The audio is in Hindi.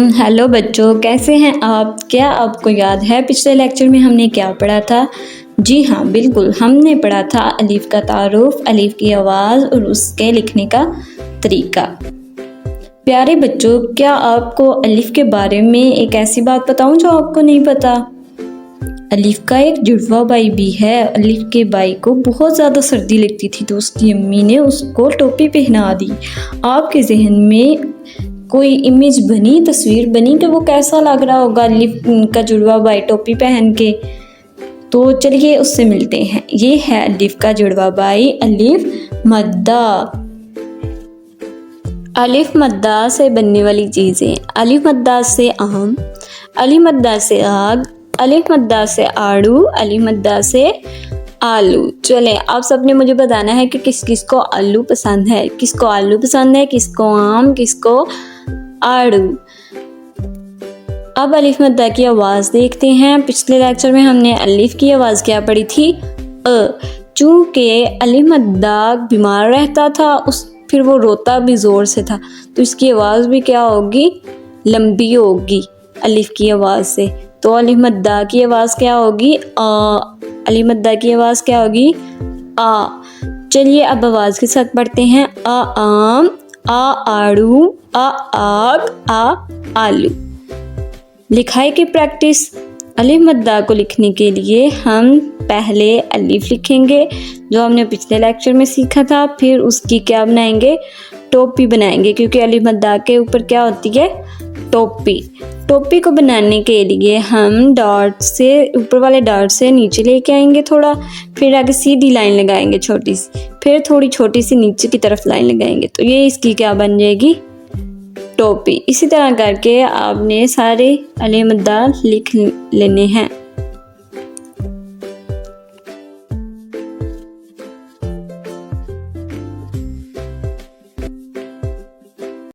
हेलो बच्चों, कैसे हैं आप? क्या आपको याद है पिछले लेक्चर में हमने क्या पढ़ा था? जी हाँ, बिल्कुल। हमने पढ़ा था अलीफ का तारुफ, अलीफ की आवाज़ और उसके लिखने का तरीका। प्यारे बच्चों, क्या आपको अलीफ के बारे में एक ऐसी बात बताऊं जो आपको नहीं पता? अलीफ का एक जुड़वा भाई भी है। अलीफ के भाई को बहुत ज़्यादा सर्दी लगती थी तो उसकी अम्मी ने उसको टोपी पहना दी। आपके जहन में कोई इमेज बनी, तस्वीर बनी कि वो कैसा लग रहा होगा अलीफ का जुड़वा भाई टोपी पहन के? तो चलिए उससे मिलते हैं। ये है अलीफ का जुड़वा भाई, अलीफ मद्दा। अलीफ मद्दा से बनने वाली चीज़ें: अलीफ मद्दा से आम, अलीफ मद्दा से आग, अलीफ मद्दा से आड़ू, अलीफ मद्दा से आलू। चले, आप सबने मुझे बताना है कि किस किस को आलू पसंद है, किसको आलू पसंद है, किसको आम, किसको आड़ू। अब अलीफ मद्दा की आवाज़ देखते हैं। पिछले लेक्चर में हमने अलीफ की आवाज़ क्या पढ़ी थी? चूँकि अलीफ मद्दा बीमार रहता था, फिर वो रोता भी ज़ोर से था, तो इसकी आवाज़ भी क्या होगी? लंबी होगी अलीफ की आवाज़ से। तो अलीफ मद्दा की आवाज़ क्या होगी? आ। अलीफ मद्दा की आवाज़ क्या होगी? आ। चलिए अब आवाज़ के साथ पढ़ते हैं। आ आम, आ आड़ू, आ आग, आ आलू। लिखाई की प्रैक्टिस। अलीफ मद्दा को लिखने के लिए हम पहले अलीफ लिखेंगे जो हमने पिछले लेक्चर में सीखा था, फिर उसकी क्या बनाएंगे? टोपी बनाएंगे, क्योंकि अलीफ मद्दा के ऊपर क्या होती है? टोपी। टोपी को बनाने के लिए हम डॉट से, ऊपर वाले डॉट से नीचे लेके आएंगे थोड़ा, फिर आगे सीधी लाइन लगाएंगे छोटी सी, फिर थोड़ी छोटी सी नीचे की तरफ लाइन लगाएंगे, तो ये इसकी क्या बन जाएगी? टोपी। इसी तरह करके आपने सारे अलीफ मद्दा लिख लेने हैं।